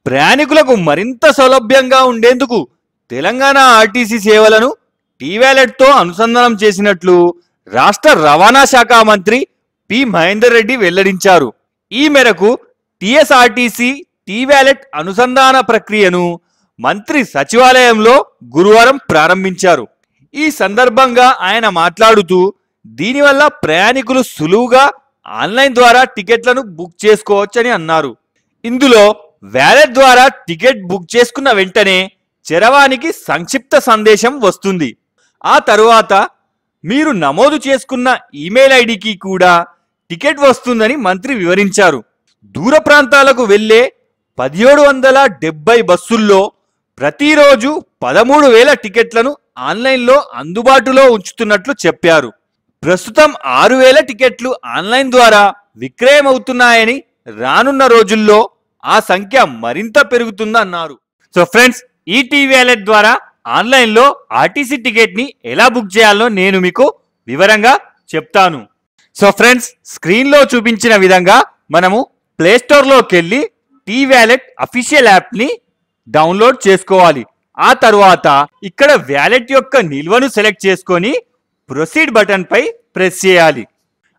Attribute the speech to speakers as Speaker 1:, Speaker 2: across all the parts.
Speaker 1: ప్రయాణికులకు మరింత సౌలభ్యంగా ఉండేందుకు తెలంగాణ ఆర్టీసీ సేవలను టీ-వ్యాలెట్తో అనుసంధానం చేసినట్లు రాష్ట్ర రవాణా శాఖ మంత్రి పి మహేందర్ రెడ్డి వెల్లడించారు. ఈ మేరకు టీఎస్ఆర్టీసీ టీ-వ్యాలెట్ అనుసంధాన ప్రక్రియను మంత్రి సచివాలయంలో గురువారం ప్రారంభించారు. ఈ సందర్భంగా ఆయన మాట్లాడుతూ దీనివల్ల ప్రయాణికులు సులువుగా ఆన్లైన్ ద్వారా టికెట్లను బుక్ చేసుకోవచ్చని అన్నారు. ఇందులో వ్యాలెట్ ద్వారా టికెట్ బుక్ చేసుకున్న వెంటనే చరవాణికి సంక్షిప్త సందేశం వస్తుంది. ఆ తరువాత మీరు నమోదు చేసుకున్న ఈమెయిల్ ఐడికి కూడా టికెట్ వస్తుందని మంత్రి వివరించారు. దూర ప్రాంతాలకు వెళ్లే 1770 బస్సుల్లో ప్రతిరోజు 13,000 టికెట్లను ఆన్లైన్లో అందుబాటులో ఉంచుతున్నట్లు చెప్పారు. ప్రస్తుతం 6,000 టికెట్లు ఆన్లైన్ ద్వారా విక్రయమవుతున్నాయని రానున్న రోజుల్లో ఆ సంఖ్య మరింత పెరుగుతుందన్నారు. సో ఫ్రెండ్స్, ఈ టీ-వ్యాలెట్ ద్వారా ఆన్లైన్లో ఆర్టీసీ టికెట్ని ఎలా బుక్ చేయాలో నేను మీకు వివరంగా చెప్తాను. సో ఫ్రెండ్స్, స్క్రీన్లో చూపించిన విధంగా మనము ప్లేస్టోర్లోకి వెళ్ళి టీ-వ్యాలెట్ అఫీషియల్ యాప్ని డౌన్లోడ్ చేసుకోవాలి. ఆ తర్వాత ఇక్కడ వ్యాలెట్ యొక్క నిల్వను సెలెక్ట్ చేసుకొని ప్రొసీడ్ బటన్ పై ప్రెస్ చేయాలి.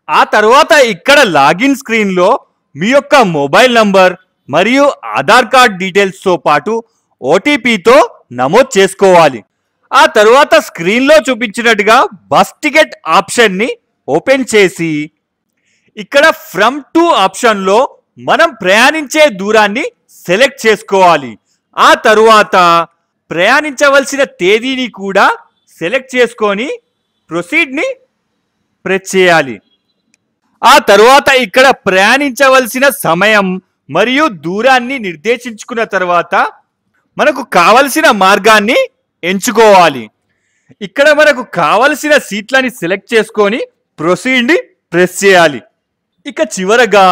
Speaker 1: ఆ తర్వాత ఇక్కడ లాగిన్ స్క్రీన్లో మీ యొక్క మొబైల్ నంబర్ మరియు ఆధార్ కార్డ్ డీటెయిల్స్తో పాటు ఓటీపీతో నమోదు చేసుకోవాలి. ఆ తర్వాత స్క్రీన్లో చూపించినట్టుగా బస్ టికెట్ ఆప్షన్ని ఓపెన్ చేసి ఇక్కడ ఫ్రమ్ టు ఆప్షన్లో మనం ప్రయాణించే దూరాన్ని సెలెక్ట్ చేసుకోవాలి. ఆ తరువాత ప్రయాణించవలసిన తేదీని కూడా సెలెక్ట్ చేసుకొని ప్రొసీడ్ని ప్రెస్ చేయాలి. ఆ తరువాత ఇక్కడ ప్రయాణించవలసిన సమయం మరియు దూరాన్ని నిర్దేశించుకున్న తర్వాత మనకు కావలసిన మార్గాన్ని ఎంచుకోవాలి. ఇక్కడ మనకు కావలసిన సీట్లని సెలెక్ట్ చేసుకొని ప్రొసీడ్ని ప్రెస్ చేయాలి. ఇక చివరగా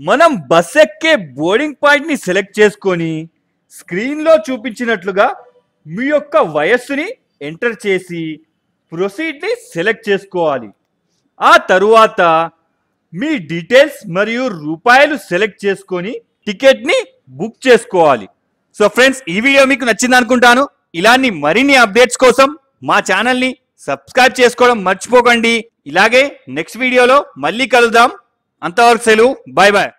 Speaker 1: మనం బస్ ఎక్కే బోర్డింగ్ పాయింట్ని సెలెక్ట్ చేసుకొని స్క్రీన్లో చూపించినట్లుగా మీ యొక్క వయస్సుని ఎంటర్ చేసి ప్రొసీడ్ని సెలెక్ట్ చేసుకోవాలి. ఆ తరువాత మీ డీటెయిల్స్ మరియు రూపాయలు సెలెక్ట్ చేసుకొని టికెట్ని బుక్ చేసుకోవాలి. సో ఫ్రెండ్స్, ఈ వీడియో మీకు నచ్చింది అనుకుంటాను. ఇలాంటి మరిన్ని అప్డేట్స్ కోసం మా ఛానల్ని సబ్స్క్రైబ్ చేసుకోవడం మర్చిపోకండి. ఇలాగే నెక్స్ట్ వీడియోలో మళ్ళీ కలుద్దాం. అంతవరకు సెలవు. Bye bye.